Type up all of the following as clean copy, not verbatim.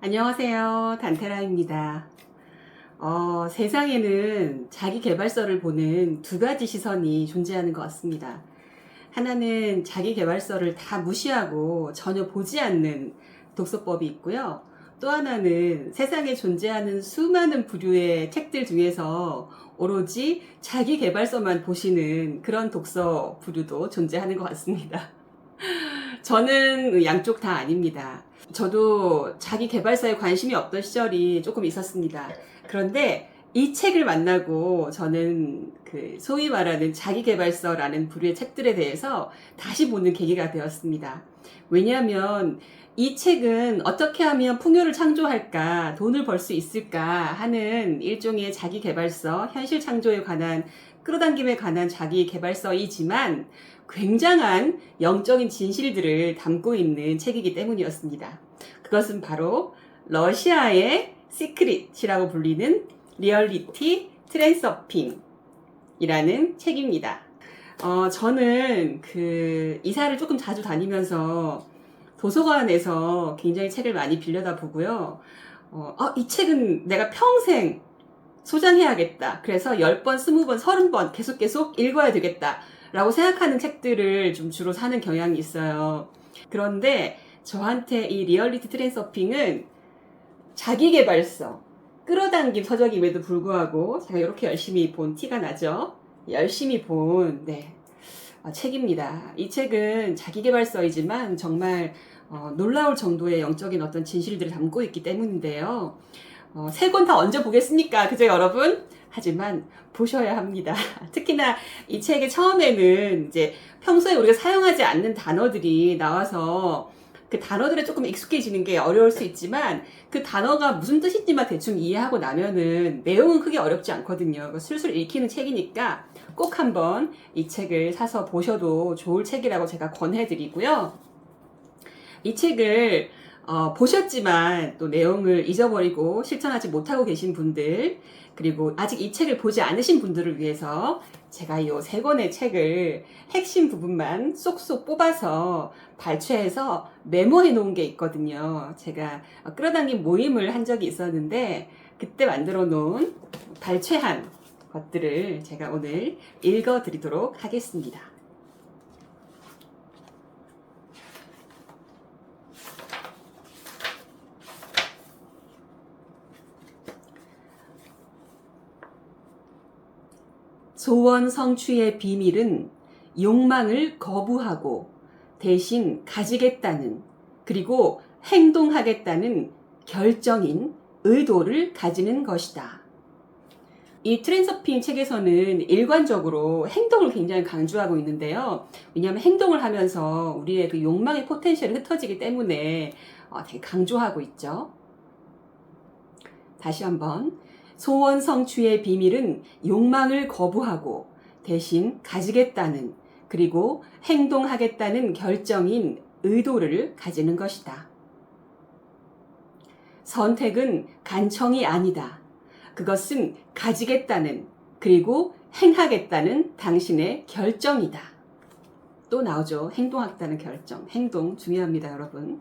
안녕하세요. 단테라입니다. 세상에는 자기 계발서를 보는 두 가지 시선이 존재하는 것 같습니다. 하나는 자기 계발서를 다 무시하고 전혀 보지 않는 독서법이 있고요. 또 하나는 세상에 존재하는 수많은 부류의 책들 중에서 오로지 자기 계발서만 보시는 그런 독서 부류도 존재하는 것 같습니다. 저는 양쪽 다 아닙니다. 저도 자기 계발서에 관심이 없던 시절이 조금 있었습니다. 그런데 이 책을 만나고 저는 소위 말하는 자기 계발서라는 부류의 책들에 대해서 다시 보는 계기가 되었습니다. 왜냐하면 이 책은 어떻게 하면 풍요를 창조할까, 돈을 벌 수 있을까 하는 일종의 자기 계발서, 현실 창조에 관한, 끌어당김에 관한 자기 계발서이지만 굉장한 영적인 진실들을 담고 있는 책이기 때문이었습니다. 그것은 바로 러시아의 시크릿이라고 불리는 리얼리티 트랜서핑이라는 책입니다. 저는 이사를 조금 자주 다니면서 도서관에서 굉장히 책을 많이 빌려다 보고요. 이 책은 내가 평생 소장해야겠다. 그래서 10번, 20번, 30번 계속 읽어야 되겠다. 라고 생각하는 책들을 좀 주로 사는 경향이 있어요. 그런데 저한테 이 리얼리티 트랜서핑은 자기계발서, 끌어당김 서적임에도 불구하고 제가 이렇게 열심히 본 티가 나죠. 열심히 본 책입니다. 이 책은 자기계발서이지만 정말 놀라울 정도의 영적인 어떤 진실들을 담고 있기 때문인데요. 3권 다 얹어 보겠습니까? 그죠, 여러분? 하지만 보셔야 합니다. 특히나 이 책의 처음에는 이제 평소에 우리가 사용하지 않는 단어들이 나와서 그 단어들에 조금 익숙해지는 게 어려울 수 있지만 그 단어가 무슨 뜻인지만 대충 이해하고 나면은 내용은 크게 어렵지 않거든요. 술술 읽히는 책이니까 꼭 한번 이 책을 사서 보셔도 좋을 책이라고 제가 권해드리고요. 이 책을 보셨지만 또 내용을 잊어버리고 실천하지 못하고 계신 분들, 그리고 아직 이 책을 보지 않으신 분들을 위해서 제가 이 3권의 책을 핵심 부분만 쏙쏙 뽑아서 발췌해서 메모해 놓은 게 있거든요. 제가 끌어당긴 모임을 한 적이 있었는데 그때 만들어 놓은 발췌한 것들을 제가 오늘 읽어 드리도록 하겠습니다. 소원 성취의 비밀은 욕망을 거부하고 대신 가지겠다는, 그리고 행동하겠다는 결정인 의도를 가지는 것이다. 이 트랜서핑 책에서는 일관적으로 행동을 굉장히 강조하고 있는데요. 왜냐하면 행동을 하면서 우리의 그 욕망의 포텐셜이 흩어지기 때문에 되게 강조하고 있죠. 다시 한번. 소원 성취의 비밀은 욕망을 거부하고 대신 가지겠다는, 그리고 행동하겠다는 결정인 의도를 가지는 것이다. 선택은 간청이 아니다. 그것은 가지겠다는, 그리고 행하겠다는 당신의 결정이다. 또 나오죠. 행동하겠다는 결정. 행동 중요합니다, 여러분.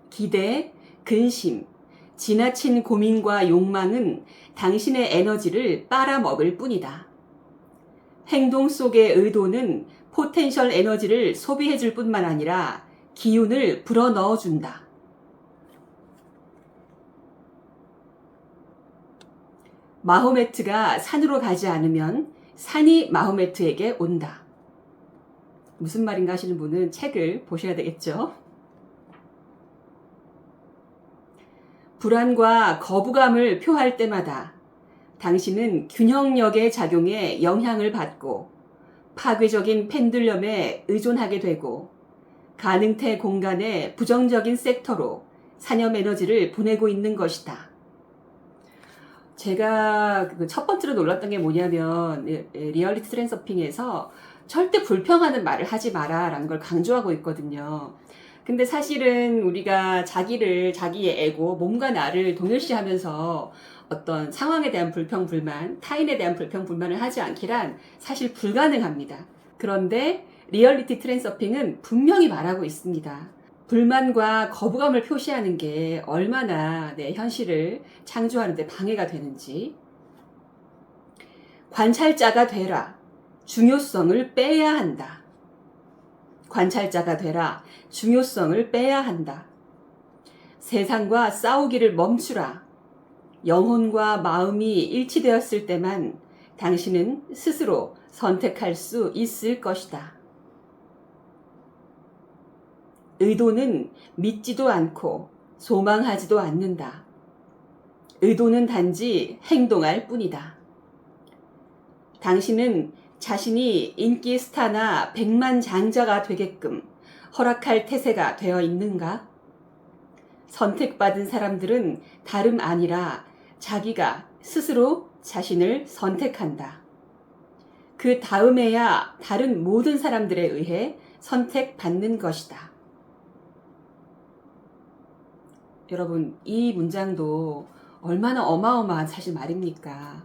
기대, 근심, 지나친 고민과 욕망은 당신의 에너지를 빨아먹을 뿐이다. 행동 속의 의도는 포텐셜 에너지를 소비해줄 뿐만 아니라 기운을 불어넣어준다. 마호메트가 산으로 가지 않으면 산이 마호메트에게 온다. 무슨 말인가 하시는 분은 책을 보셔야 되겠죠. 불안과 거부감을 표할 때마다 당신은 균형력의 작용에 영향을 받고 파괴적인 펜듈럼에 의존하게 되고 가능태 공간의 부정적인 섹터로 산염 에너지를 보내고 있는 것이다. 제가 첫 번째로 놀랐던 게 뭐냐면 리얼리티 트랜서핑에서 절대 불평하는 말을 하지 마라 라는 걸 강조하고 있거든요. 근데 사실은 우리가 자기의 에고, 몸과 나를 동일시하면서 어떤 상황에 대한 불평, 불만, 타인에 대한 불평, 불만을 하지 않기란 사실 불가능합니다. 그런데 리얼리티 트랜서핑은 분명히 말하고 있습니다. 불만과 거부감을 표시하는 게 얼마나 내 현실을 창조하는 데 방해가 되는지. 관찰자가 되라. 중요성을 빼야 한다. 관찰자가 되라. 중요성을 빼야 한다. 세상과 싸우기를 멈추라. 영혼과 마음이 일치되었을 때만 당신은 스스로 선택할 수 있을 것이다. 의도는 믿지도 않고 소망하지도 않는다. 의도는 단지 행동할 뿐이다. 당신은 자신이 인기 스타나 백만장자가 되게끔 허락할 태세가 되어 있는가? 선택받은 사람들은 다름 아니라 자기가 스스로 자신을 선택한다. 그 다음에야 다른 모든 사람들에 의해 선택받는 것이다. 여러분, 이 문장도 얼마나 어마어마한 사실 말입니까?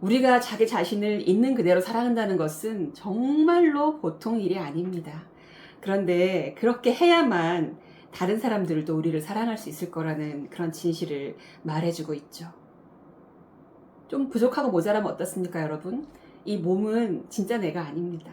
우리가 자기 자신을 있는 그대로 사랑한다는 것은 정말로 보통 일이 아닙니다. 그런데 그렇게 해야만 다른 사람들도 우리를 사랑할 수 있을 거라는 그런 진실을 말해주고 있죠. 좀 부족하고 모자라면 어떻습니까, 여러분? 이 몸은 진짜 내가 아닙니다.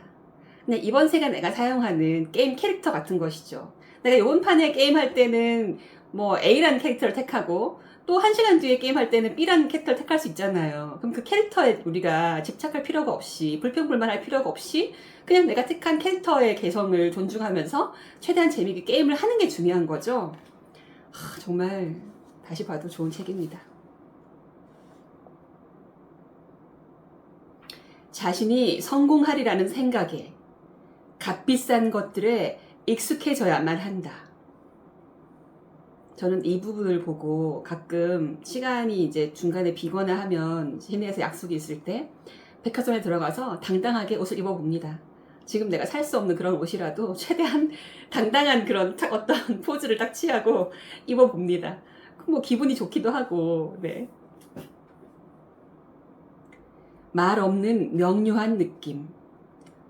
그냥 이번 생에 내가 사용하는 게임 캐릭터 같은 것이죠. 내가 이번 판에 게임할 때는 뭐 A라는 캐릭터를 택하고 또 1시간 뒤에 게임할 때는 B라는 캐릭터를 택할 수 있잖아요. 그럼 그 캐릭터에 우리가 집착할 필요가 없이 불평불만할 필요가 없이 그냥 내가 택한 캐릭터의 개성을 존중하면서 최대한 재미있게 게임을 하는 게 중요한 거죠. 정말 다시 봐도 좋은 책입니다. 자신이 성공하리라는 생각에 값비싼 것들에 익숙해져야만 한다. 저는 이 부분을 보고 가끔 시간이 이제 중간에 비거나 하면 시내에서 약속이 있을 때 백화점에 들어가서 당당하게 옷을 입어봅니다. 지금 내가 살 수 없는 그런 옷이라도 최대한 당당한 그런 어떤 포즈를 딱 취하고 입어봅니다. 뭐 기분이 좋기도 하고, 네. 말 없는 명료한 느낌,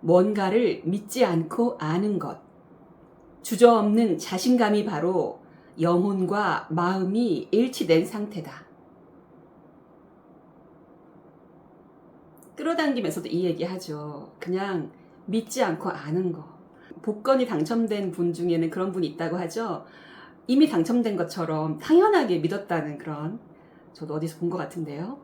뭔가를 믿지 않고 아는 것, 주저없는 자신감이 바로 영혼과 마음이 일치된 상태다. 끌어당기면서도 이 얘기하죠. 그냥 믿지 않고 아는 거. 복권이 당첨된 분 중에는 그런 분이 있다고 하죠. 이미 당첨된 것처럼 당연하게 믿었다는 그런, 저도 어디서 본 것 같은데요.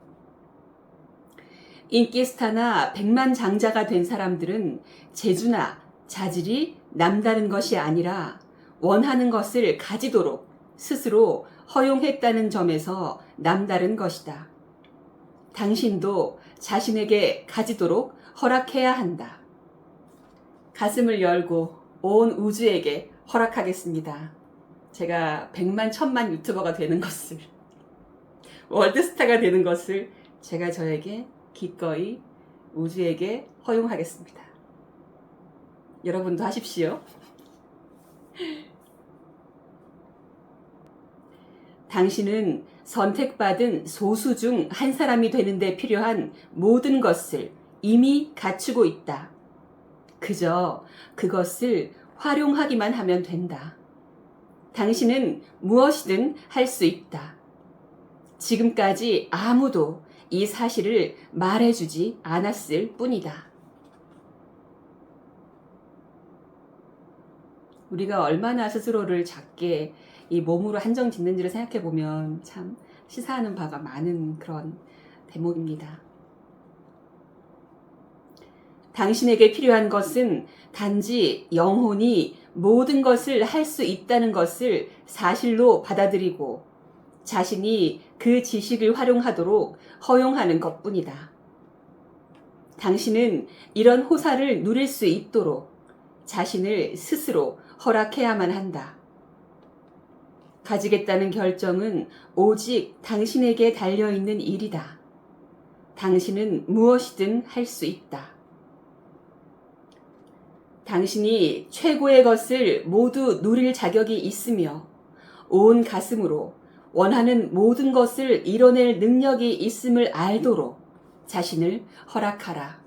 인기 스타나 백만장자가 된 사람들은 재주나 자질이 남다른 것이 아니라 원하는 것을 가지도록 스스로 허용했다는 점에서 남다른 것이다. 당신도 자신에게 가지도록 허락해야 한다. 가슴을 열고 온 우주에게 허락하겠습니다. 제가 100만, 1000만 유튜버가 되는 것을, 월드스타가 되는 것을 제가 저에게 기꺼이 우주에게 허용하겠습니다. 여러분도 하십시오. 당신은 선택받은 소수 중 한 사람이 되는데 필요한 모든 것을 이미 갖추고 있다. 그저 그것을 활용하기만 하면 된다. 당신은 무엇이든 할 수 있다. 지금까지 아무도 이 사실을 말해주지 않았을 뿐이다. 우리가 얼마나 스스로를 작게 이 몸으로 한정 짓는지를 생각해 보면 참 시사하는 바가 많은 그런 대목입니다. 당신에게 필요한 것은 단지 영혼이 모든 것을 할 수 있다는 것을 사실로 받아들이고 자신이 그 지식을 활용하도록 허용하는 것뿐이다. 당신은 이런 호사를 누릴 수 있도록 자신을 스스로 허락해야만 한다. 가지겠다는 결정은 오직 당신에게 달려있는 일이다. 당신은 무엇이든 할 수 있다. 당신이 최고의 것을 모두 누릴 자격이 있으며 온 가슴으로 원하는 모든 것을 이뤄낼 능력이 있음을 알도록 자신을 허락하라.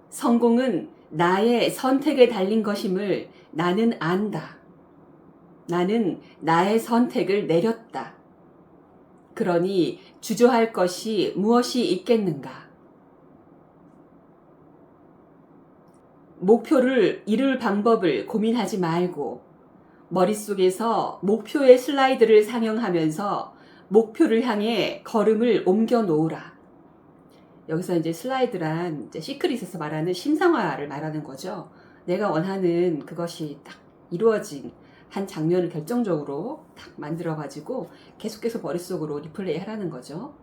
성공은 나의 선택에 달린 것임을 나는 안다. 나는 나의 선택을 내렸다. 그러니 주저할 것이 무엇이 있겠는가? 목표를 이룰 방법을 고민하지 말고 머릿속에서 목표의 슬라이드를 상영하면서 목표를 향해 걸음을 옮겨 놓으라. 여기서 이제 슬라이드란 이제 시크릿에서 말하는 심상화를 말하는 거죠. 내가 원하는 그것이 딱 이루어진 한 장면을 결정적으로 딱 만들어가지고 계속해서 머릿속으로 리플레이 하라는 거죠.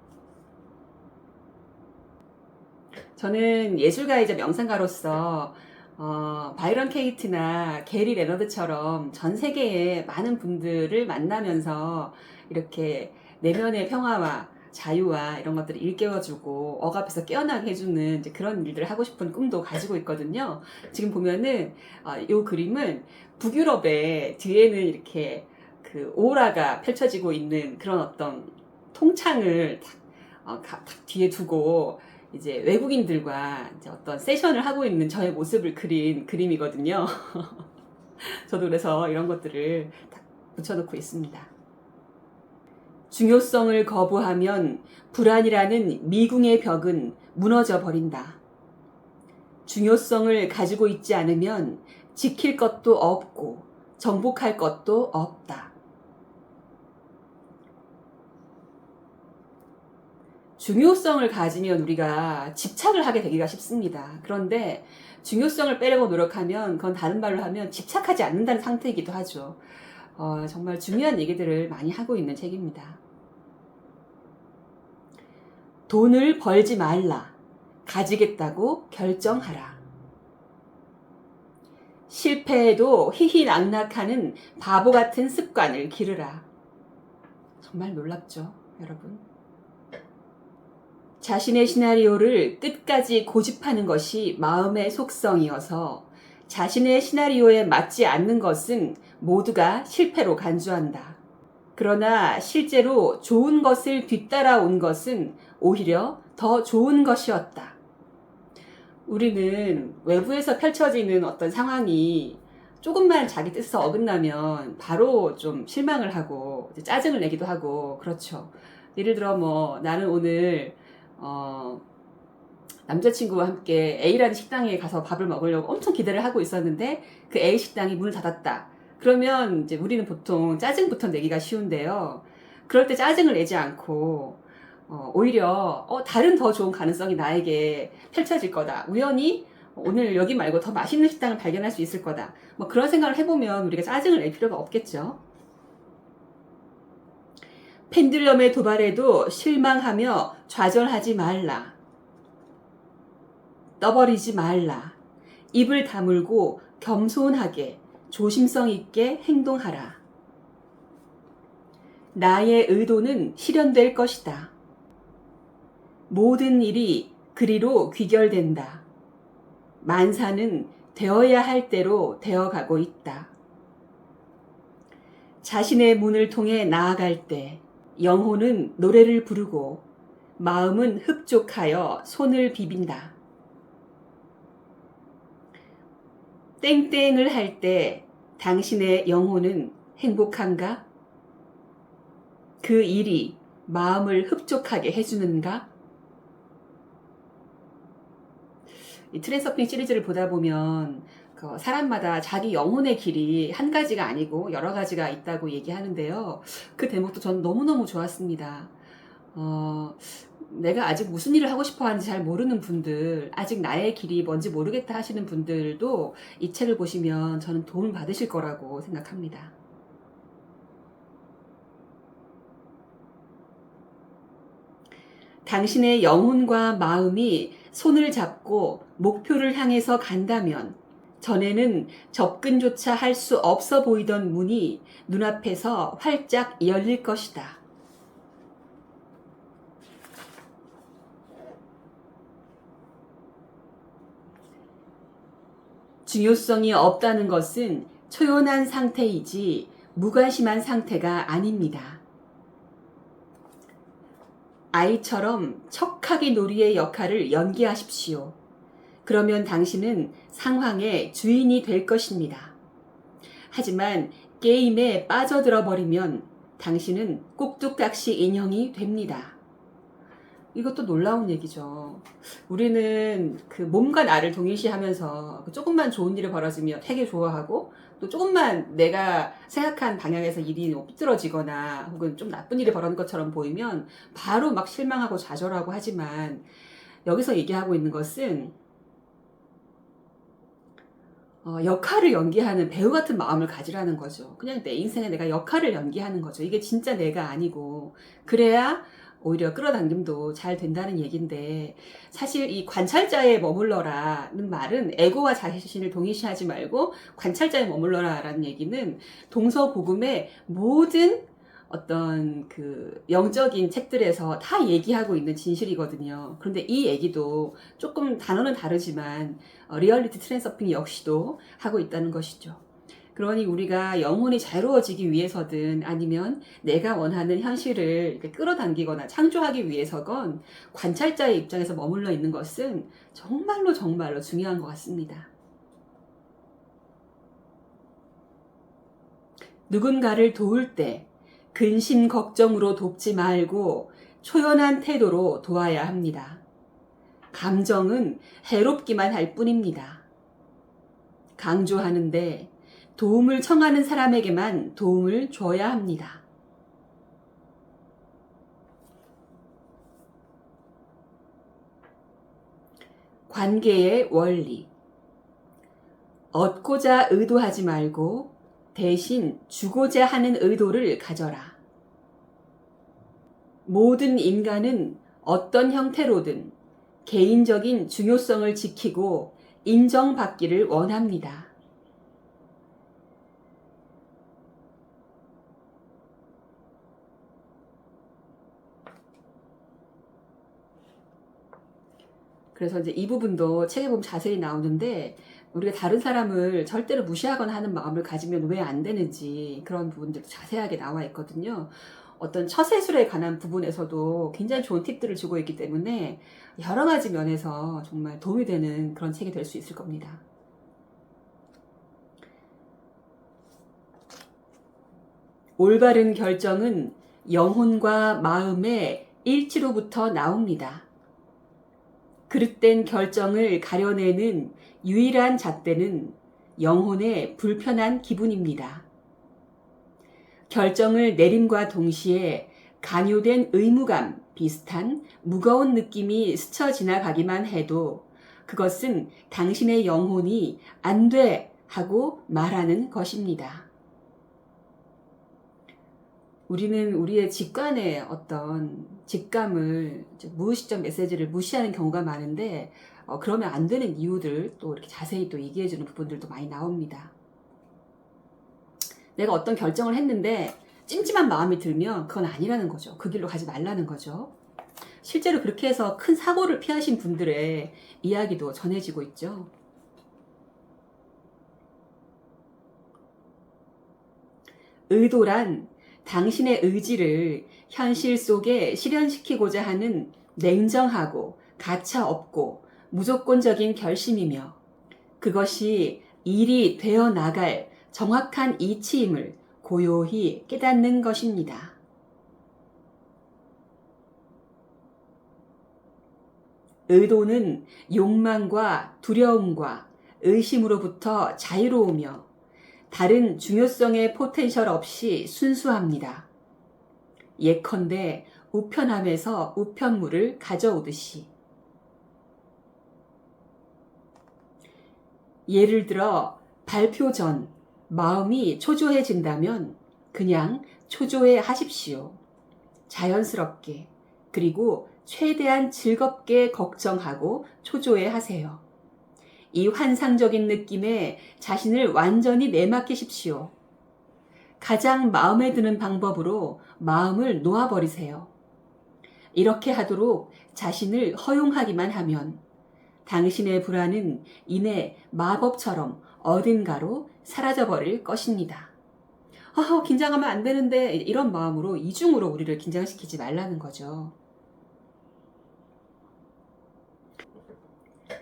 저는 예술가이자 명상가로서 바이런 케이트나 게리 레너드처럼 전 세계의 많은 분들을 만나면서 이렇게 내면의 평화와 자유와 이런 것들을 일깨워주고 억압에서 깨어나게 해주는 이제 그런 일들을 하고 싶은 꿈도 가지고 있거든요. 지금 보면은 이 그림은 북유럽의 뒤에는 이렇게 그 오라가 펼쳐지고 있는 그런 어떤 통창을 딱 뒤에 두고 이제 외국인들과 이제 어떤 세션을 하고 있는 저의 모습을 그린 그림이거든요. 저도 그래서 이런 것들을 딱 붙여놓고 있습니다. 중요성을 거부하면 불안이라는 미궁의 벽은 무너져 버린다. 중요성을 가지고 있지 않으면 지킬 것도 없고 정복할 것도 없다. 중요성을 가지면 우리가 집착을 하게 되기가 쉽습니다. 그런데 중요성을 빼려고 노력하면 그건 다른 말로 하면 집착하지 않는다는 상태이기도 하죠. 정말 중요한 얘기들을 많이 하고 있는 책입니다. 돈을 벌지 말라. 가지겠다고 결정하라. 실패해도 희희낙낙하는 바보 같은 습관을 기르라. 정말 놀랍죠, 여러분? 자신의 시나리오를 끝까지 고집하는 것이 마음의 속성이어서 자신의 시나리오에 맞지 않는 것은 모두가 실패로 간주한다. 그러나 실제로 좋은 것을 뒤따라온 것은 오히려 더 좋은 것이었다. 우리는 외부에서 펼쳐지는 어떤 상황이 조금만 자기 뜻에서 어긋나면 바로 좀 실망을 하고 짜증을 내기도 하고 그렇죠. 예를 들어 나는 오늘 남자친구와 함께 A라는 식당에 가서 밥을 먹으려고 엄청 기대를 하고 있었는데 그 A 식당이 문을 닫았다. 그러면 이제 우리는 보통 짜증부터 내기가 쉬운데요. 그럴 때 짜증을 내지 않고 오히려 다른 더 좋은 가능성이 나에게 펼쳐질 거다. 우연히 오늘 여기 말고 더 맛있는 식당을 발견할 수 있을 거다. 그런 생각을 해보면 우리가 짜증을 낼 필요가 없겠죠. 펜듈럼의 도발에도 실망하며 좌절하지 말라. 떠버리지 말라. 입을 다물고 겸손하게 조심성 있게 행동하라. 나의 의도는 실현될 것이다. 모든 일이 그리로 귀결된다. 만사는 되어야 할 대로 되어가고 있다. 자신의 문을 통해 나아갈 때 영혼은 노래를 부르고 마음은 흡족하여 손을 비빈다. 땡땡을 할 때 당신의 영혼은 행복한가? 그 일이 마음을 흡족하게 해주는가? 이 트랜서핑 시리즈를 보다 보면 사람마다 자기 영혼의 길이 한 가지가 아니고 여러 가지가 있다고 얘기하는데요. 그 대목도 전 너무너무 좋았습니다. 내가 아직 무슨 일을 하고 싶어 하는지 잘 모르는 분들, 아직 나의 길이 뭔지 모르겠다 하시는 분들도 이 책을 보시면 저는 도움을 받으실 거라고 생각합니다. 당신의 영혼과 마음이 손을 잡고 목표를 향해서 간다면 전에는 접근조차 할 수 없어 보이던 문이 눈앞에서 활짝 열릴 것이다. 중요성이 없다는 것은 초연한 상태이지 무관심한 상태가 아닙니다. 아이처럼 척하기 놀이의 역할을 연기하십시오. 그러면 당신은 상황의 주인이 될 것입니다. 하지만 게임에 빠져들어 버리면 당신은 꼭두각시 인형이 됩니다. 이것도 놀라운 얘기죠. 우리는 그 몸과 나를 동일시하면서 조금만 좋은 일이 벌어지면 되게 좋아하고, 또 조금만 내가 생각한 방향에서 일이 삐뚤어지거나 혹은 좀 나쁜 일이 벌어진 것처럼 보이면 바로 막 실망하고 좌절하고 하지만, 여기서 얘기하고 있는 것은 역할을 연기하는 배우 같은 마음을 가지라는 거죠. 그냥 내 인생에 내가 역할을 연기하는 거죠. 이게 진짜 내가 아니고, 그래야 오히려 끌어당김도 잘 된다는 얘기인데, 사실 이 관찰자에 머물러라는 말은 에고와 자신을 동일시하지 말고 관찰자에 머물러라라는 얘기는 동서고금의 모든 어떤 그 영적인 책들에서 다 얘기하고 있는 진실이거든요. 그런데 이 얘기도 조금 단어는 다르지만 리얼리티 트랜서핑 역시도 하고 있다는 것이죠. 그러니 우리가 영혼이 자유로워지기 위해서든 아니면 내가 원하는 현실을 이렇게 끌어당기거나 창조하기 위해서건 관찰자의 입장에서 머물러 있는 것은 정말로 정말로 중요한 것 같습니다. 누군가를 도울 때 근심 걱정으로 돕지 말고 초연한 태도로 도와야 합니다. 감정은 해롭기만 할 뿐입니다. 강조하는데 도움을 청하는 사람에게만 도움을 줘야 합니다. 관계의 원리. 얻고자 의도하지 말고 대신 주고자 하는 의도를 가져라. 모든 인간은 어떤 형태로든 개인적인 중요성을 지키고 인정받기를 원합니다. 그래서 이제 이 부분도 책에 보면 자세히 나오는데, 우리가 다른 사람을 절대로 무시하거나 하는 마음을 가지면 왜 안 되는지 그런 부분들도 자세하게 나와 있거든요. 어떤 처세술에 관한 부분에서도 굉장히 좋은 팁들을 주고 있기 때문에 여러 가지 면에서 정말 도움이 되는 그런 책이 될 수 있을 겁니다. 올바른 결정은 영혼과 마음의 일치로부터 나옵니다. 그릇된 결정을 가려내는 유일한 잣대는 영혼의 불편한 기분입니다. 결정을 내림과 동시에 강요된 의무감 비슷한 무거운 느낌이 스쳐 지나가기만 해도 그것은 당신의 영혼이 안 돼 하고 말하는 것입니다. 우리는 우리의 직관의 어떤 직감을, 무의식적 메시지를 무시하는 경우가 많은데, 그러면 안 되는 이유들 또 이렇게 자세히 또 얘기해주는 부분들도 많이 나옵니다. 내가 어떤 결정을 했는데 찜찜한 마음이 들면 그건 아니라는 거죠. 그 길로 가지 말라는 거죠. 실제로 그렇게 해서 큰 사고를 피하신 분들의 이야기도 전해지고 있죠. 의도란 당신의 의지를 현실 속에 실현시키고자 하는 냉정하고 가차없고 무조건적인 결심이며, 그것이 일이 되어 나갈 정확한 이치임을 고요히 깨닫는 것입니다. 의도는 욕망과 두려움과 의심으로부터 자유로우며 다른 중요성의 포텐셜 없이 순수합니다. 예컨대 우편함에서 우편물을 가져오듯이. 예를 들어 발표 전 마음이 초조해진다면 그냥 초조해 하십시오. 자연스럽게, 그리고 최대한 즐겁게 걱정하고 초조해 하세요. 이 환상적인 느낌에 자신을 완전히 내맡기십시오. 가장 마음에 드는 방법으로 마음을 놓아버리세요. 이렇게 하도록 자신을 허용하기만 하면 당신의 불안은 이내 마법처럼 어딘가로 사라져버릴 것입니다. 긴장하면 안 되는데, 이런 마음으로 이중으로 우리를 긴장시키지 말라는 거죠.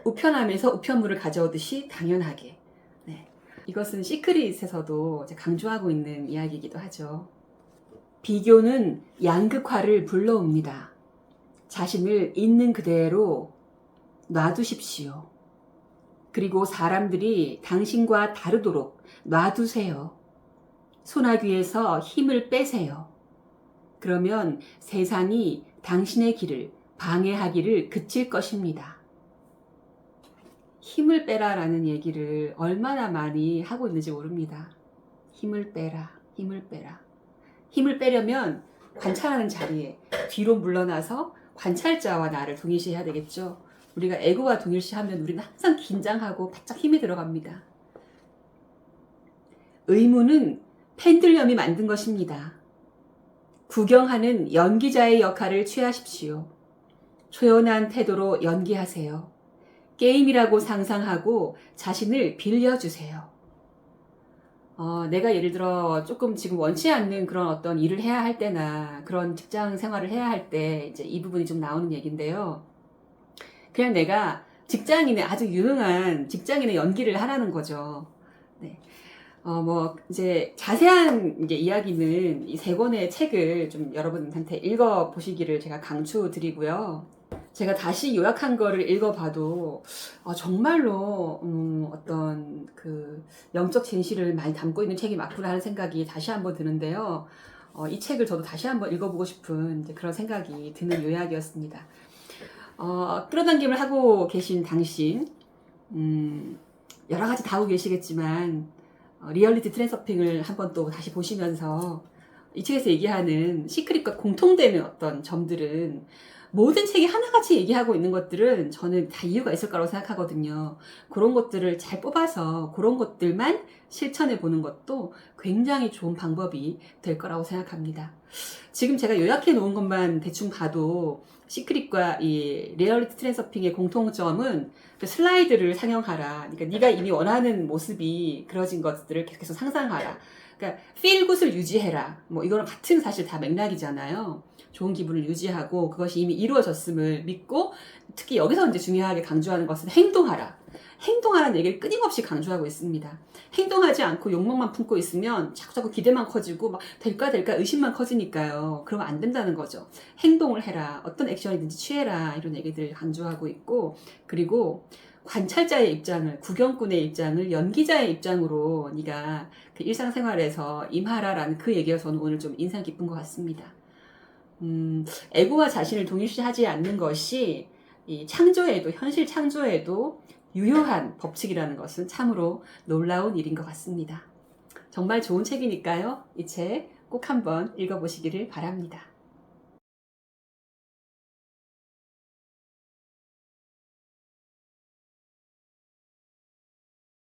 우편함에서 우편물을 가져오듯이 당연하게. 네. 이것은 시크릿에서도 이제 강조하고 있는 이야기이기도 하죠. 비교는 양극화를 불러옵니다. 자신을 있는 그대로 놔두십시오. 그리고 사람들이 당신과 다르도록 놔두세요. 소나귀에서 힘을 빼세요. 그러면 세상이 당신의 길을 방해하기를 그칠 것입니다. 힘을 빼라라는 얘기를 얼마나 많이 하고 있는지 모릅니다. 힘을 빼라, 힘을 빼라. 힘을 빼려면 관찰하는 자리에 뒤로 물러나서 관찰자와 나를 동일시해야 되겠죠. 우리가 에고와 동일시하면 우리는 항상 긴장하고 바짝 힘이 들어갑니다. 의무는 펜들렴이 만든 것입니다. 구경하는 연기자의 역할을 취하십시오. 초연한 태도로 연기하세요. 게임이라고 상상하고 자신을 빌려주세요. 내가 예를 들어 조금 지금 원치 않는 그런 어떤 일을 해야 할 때나 그런 직장 생활을 해야 할 때 이제 이 부분이 좀 나오는 얘기인데요. 그냥 내가 직장인의 아주 유능한 직장인의 연기를 하라는 거죠. 네. 이제 자세한 이제 이야기는 이 3권의 책을 좀 여러분한테 읽어보시기를 제가 강추드리고요. 제가 다시 요약한 거를 읽어봐도 정말로 어떤 그 영적 진실을 많이 담고 있는 책이 맞구나 하는 생각이 다시 한번 드는데요. 이 책을 저도 다시 한번 읽어보고 싶은 이제 그런 생각이 드는 요약이었습니다. 끌어당김을 하고 계신 당신, 여러 가지 다 하고 계시겠지만 리얼리티 트랜서핑을 한번 또 다시 보시면서 이 책에서 얘기하는 시크릿과 공통되는 어떤 점들은 모든 책이 하나같이 얘기하고 있는 것들은 저는 다 이유가 있을 거라고 생각하거든요. 그런 것들을 잘 뽑아서 그런 것들만 실천해 보는 것도 굉장히 좋은 방법이 될 거라고 생각합니다. 지금 제가 요약해 놓은 것만 대충 봐도 시크릿과 이 리얼리티 트랜서핑의 공통점은 그 슬라이드를 상영하라. 그러니까 네가 이미 원하는 모습이 그려진 것들을 계속해서 상상하라. 그러니까 feel good을 유지해라. 뭐 이거랑 같은 사실 다 맥락이잖아요. 좋은 기분을 유지하고 그것이 이미 이루어졌음을 믿고, 특히 여기서 이제 중요하게 강조하는 것은 행동하라. 행동하라는 얘기를 끊임없이 강조하고 있습니다. 행동하지 않고 욕망만 품고 있으면 자꾸 기대만 커지고 막 될까 의심만 커지니까요. 그러면 안 된다는 거죠. 행동을 해라. 어떤 액션이든지 취해라. 이런 얘기들을 강조하고 있고, 그리고 관찰자의 입장을, 구경꾼의 입장을 연기자의 입장으로 네가 그 일상생활에서 임하라라는 그 얘기가 저는 오늘 좀 인상 깊은 것 같습니다. 에고와 자신을 동일시하지 않는 것이 이 창조에도, 현실 창조에도 유효한 법칙이라는 것은 참으로 놀라운 일인 것 같습니다. 정말 좋은 책이니까요. 이 책 꼭 한번 읽어보시기를 바랍니다.